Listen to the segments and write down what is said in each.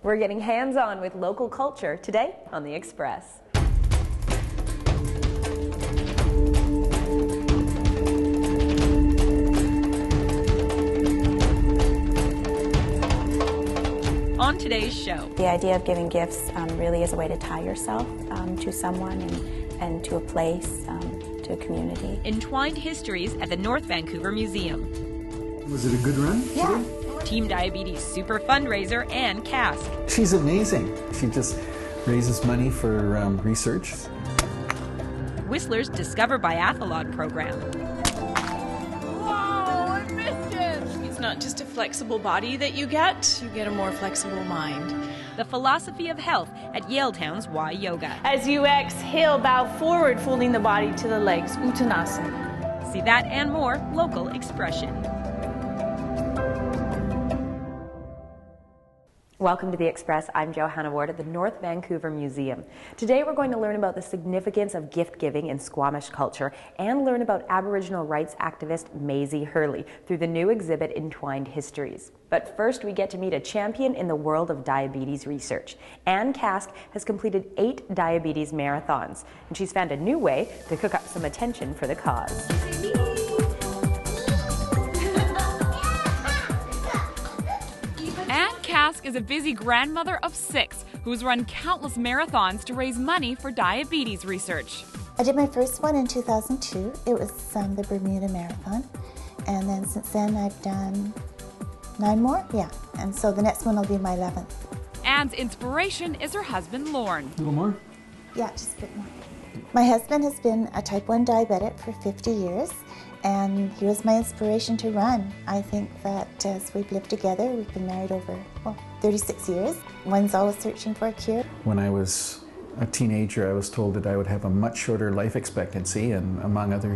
We're getting hands-on with local culture today on The Express. On today's show, the idea of giving gifts really is a way to tie yourself to someone and to a place, to a community. Entwined Histories at the North Vancouver Museum. Was it a good run? Yeah. Team Diabetes super fundraiser Ann Kask. She's amazing. She just raises money for research. Whistler's Discover Biathlon program. It's not just a flexible body that you get a more flexible mind. The philosophy of health at Yaletown's Y Yoga. As you exhale, bow forward, folding the body to the legs, Uttanasana. See that and more local expression. Welcome to The Express. I'm Johanna Ward at the North Vancouver Museum. Today we're going to learn about the significance of gift giving in Squamish culture and learn about Aboriginal rights activist Maisie Hurley through the new exhibit Entwined Histories. But first we get to meet a champion in the world of diabetes research. Ann Kask has completed 8 diabetes marathons, and she's found a new way to cook up some attention for the cause. Ann Kask is a busy grandmother of 6 who's run countless marathons to raise money for diabetes research. I did my first one in 2002. It was the Bermuda Marathon. And then since then I've done 9 more, yeah. And so the next one will be my 11th. Ann's inspiration is her husband, Lorne. A little more? Yeah, just a bit more. My husband has been a type 1 diabetic for 50 years. And he was my inspiration to run. I think that as we've lived together, we've been married over, 36 years. One's always searching for a cure. When I was a teenager, I was told that I would have a much shorter life expectancy, and among other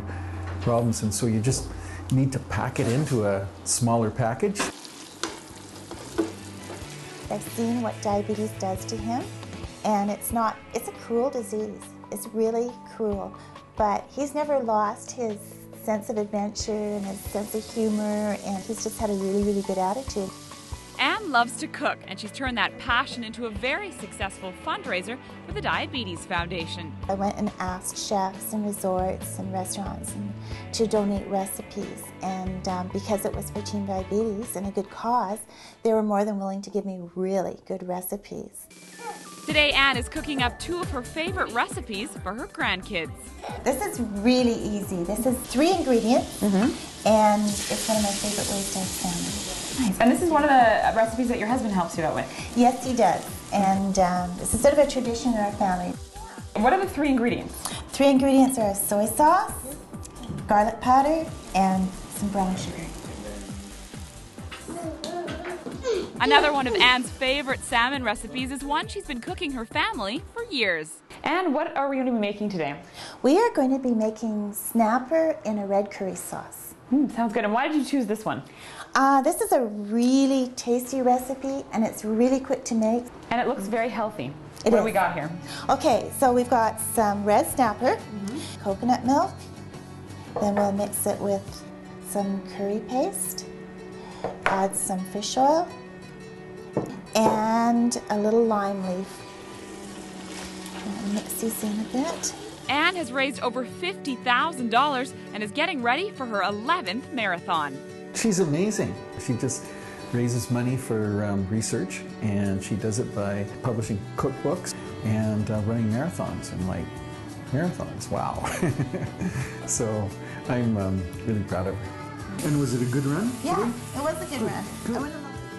problems. And so you just need to pack it into a smaller package. I've seen what diabetes does to him, and it's a cruel disease. It's really cruel, but he's never lost his sense of adventure and his sense of humor, and he's just had a really, really good attitude. Ann loves to cook, and she's turned that passion into a very successful fundraiser for the Diabetes Foundation. I went and asked chefs and resorts and restaurants to donate recipes, and because it was for Team Diabetes and a good cause, they were more than willing to give me really good recipes. Today, Ann is cooking up 2 of her favorite recipes for her grandkids. This is really easy. This is 3 ingredients, and it's one of my favorite ways to have salmon. Nice. And this is one of the recipes that your husband helps you out with? Yes, he does. And this is sort of a tradition in our family. What are the 3 ingredients? 3 ingredients are soy sauce, garlic powder, and some brown sugar. Another one of Ann's favorite salmon recipes is one she's been cooking her family for years. And what are we going to be making today? We are going to be making snapper in a red curry sauce. Sounds good. And why did you choose this one? This is a really tasty recipe, and it's really quick to make. And it looks very healthy. What do we got here? Okay, so we've got some red snapper, coconut milk, then we'll mix it with some curry paste, add some fish oil, and a little lime leaf. And mix these in a bit. Ann has raised over $50,000 and is getting ready for her 11th marathon. She's amazing. She just raises money for research, and she does it by publishing cookbooks and running marathons. And marathons, wow. So I'm really proud of her. And was it a good run? Yeah, it was a good run. Good.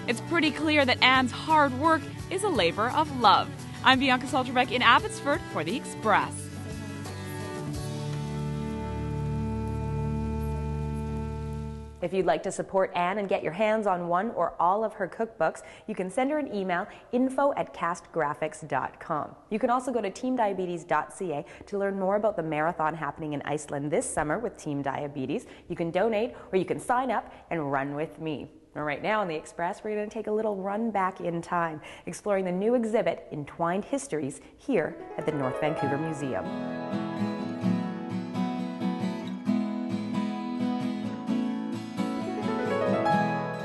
It's pretty clear that Ann's hard work is a labor of love. I'm Bianca Solterbeck in Abbotsford for The Express. If you'd like to support Ann and get your hands on one or all of her cookbooks, you can send her an email, info@castgraphics.com. You can also go to teamdiabetes.ca to learn more about the marathon happening in Iceland this summer with Team Diabetes. You can donate or you can sign up and run with me. And right now on The Express, we're going to take a little run back in time, exploring the new exhibit, Entwined Histories, here at the North Vancouver Museum.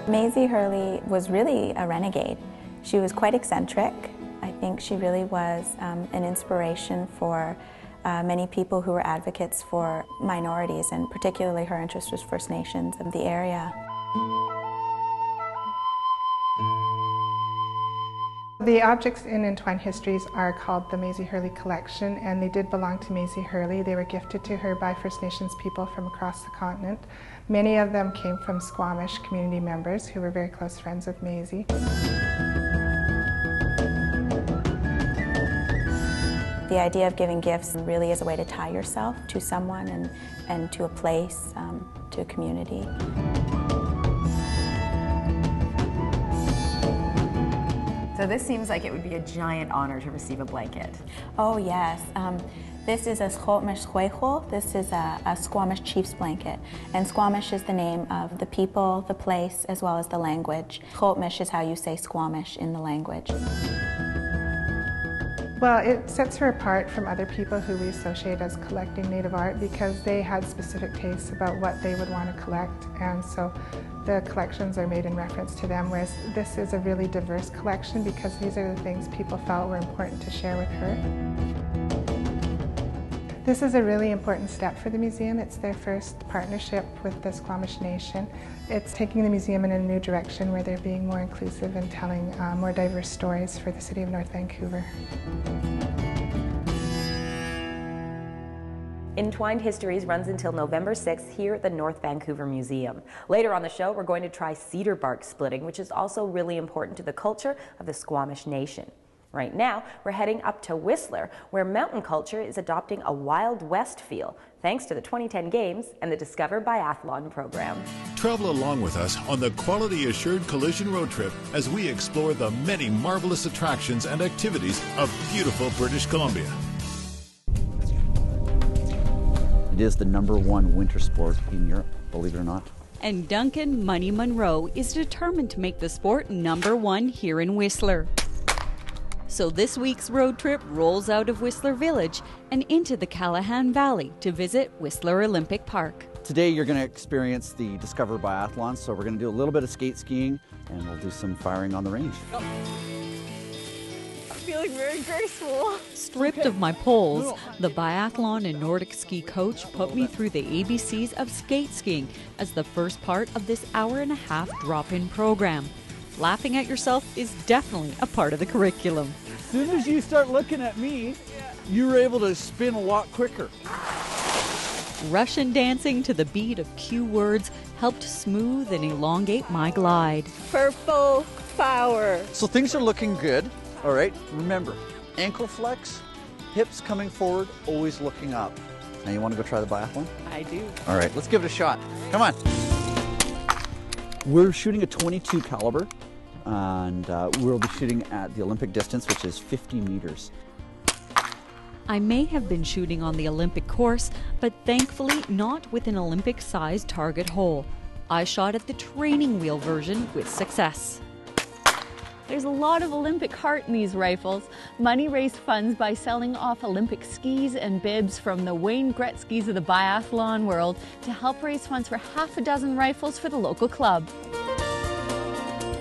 Maisie Hurley was really a renegade. She was quite eccentric. I think she really was an inspiration for many people who were advocates for minorities, and particularly her interest was First Nations of the area. The objects in Entwined Histories are called the Maisie Hurley Collection, and they did belong to Maisie Hurley. They were gifted to her by First Nations people from across the continent. Many of them came from Squamish community members who were very close friends with Maisie. The idea of giving gifts really is a way to tie yourself to someone and to a place, to a community. So this seems like it would be a giant honor to receive a blanket. Oh yes. This is a Squamish Huejo. This is a Squamish chief's blanket. And Squamish is the name of the people, the place, as well as the language. Squamish is how you say Squamish in the language. Well, it sets her apart from other people who we associate as collecting Native art, because they had specific tastes about what they would want to collect, and so the collections are made in reference to them, whereas this is a really diverse collection because these are the things people felt were important to share with her. This is a really important step for the museum. It's their first partnership with the Squamish Nation. It's taking the museum in a new direction where they're being more inclusive and telling more diverse stories for the city of North Vancouver. Entwined Histories runs until November 6th here at the North Vancouver Museum. Later on the show, we're going to try cedar bark splitting, which is also really important to the culture of the Squamish Nation. Right now, we're heading up to Whistler, where mountain culture is adopting a Wild West feel, thanks to the 2010 Games and the Discover Biathlon program. Travel along with us on the Quality Assured Collision Road Trip as we explore the many marvelous attractions and activities of beautiful British Columbia. It is the #1 winter sport in Europe, believe it or not. And Duncan Money Monroe is determined to make the sport #1 here in Whistler. So this week's road trip rolls out of Whistler Village and into the Callahan Valley to visit Whistler Olympic Park. Today you're going to experience the Discover Biathlon, so we're going to do a little bit of skate skiing and we'll do some firing on the range. I'm feeling very graceful. Stripped of my poles, the biathlon and Nordic ski coach put me through the ABCs of skate skiing as the first part of this hour-and-a-half drop-in program. Laughing at yourself is definitely a part of the curriculum. As soon as you start looking at me, you're able to spin a lot quicker. Russian dancing to the beat of cue words helped smooth and elongate my glide. Purple power. So things are looking good. All right, remember, ankle flex, hips coming forward, always looking up. Now you want to go try the biathlon? I do. All right, let's give it a shot. Come on. We're shooting a .22 caliber, and we'll be shooting at the Olympic distance, which is 50 meters. I may have been shooting on the Olympic course, but thankfully not with an Olympic-sized target hole. I shot at the training wheel version with success. There's a lot of Olympic heart in these rifles. Money raised funds by selling off Olympic skis and bibs from the Wayne Gretzky's of the biathlon world to help raise funds for half a dozen rifles for the local club.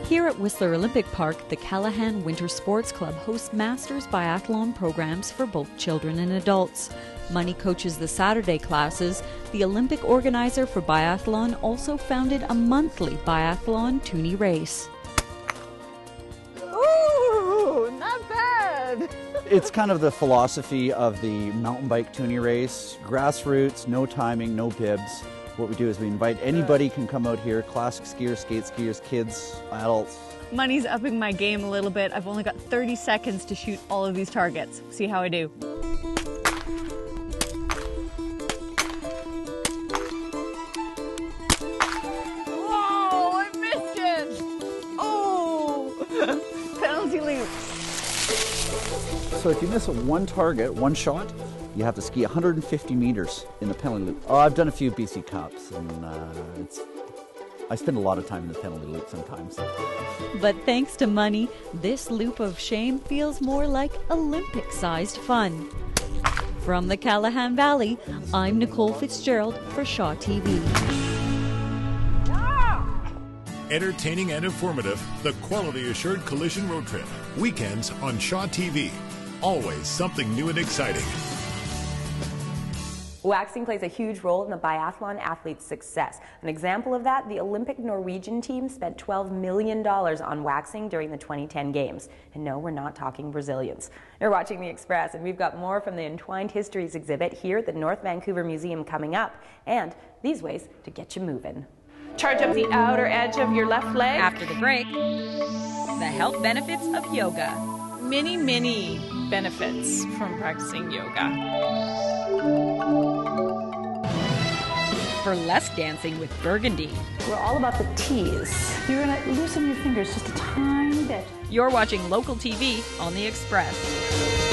Here at Whistler Olympic Park, the Callahan Winter Sports Club hosts Masters Biathlon programs for both children and adults. Money coaches the Saturday classes. The Olympic organizer for biathlon also founded a monthly biathlon toonie race. Ooh, not bad! It's kind of the philosophy of the mountain bike toonie race. Grassroots, no timing, no bibs. What we do is we invite anybody can come out here, classic skiers, skate skiers, kids, adults. Money's upping my game a little bit. I've only got 30 seconds to shoot all of these targets. See how I do. Whoa, I missed it! Oh! Penalty loop. So if you miss one target, one shot, you have to ski 150 meters in the penalty loop. Oh, I've done a few BC Cups, and I spend a lot of time in the penalty loop sometimes. But thanks to Money, this loop of shame feels more like Olympic-sized fun. From the Callahan Valley, I'm Nicole Fitzgerald for Shaw TV. Entertaining and informative, the Quality Assured Collision Road Trip. Weekends on Shaw TV. Always something new and exciting. Waxing plays a huge role in the biathlon athlete's success. An example of that, the Olympic Norwegian team spent $12 million on waxing during the 2010 Games. And no, we're not talking Brazilians. You're watching The Express, and we've got more from the Entwined HIstories exhibit here at the North Vancouver Museum coming up, and these ways to get you moving. Charge up the outer edge of your left leg. After the break, the health benefits of yoga. Many, many benefits from practicing yoga. For less dancing with Burgundy. We're all about the tease. You're going to loosen your fingers just a tiny bit. You're watching local TV on The Express.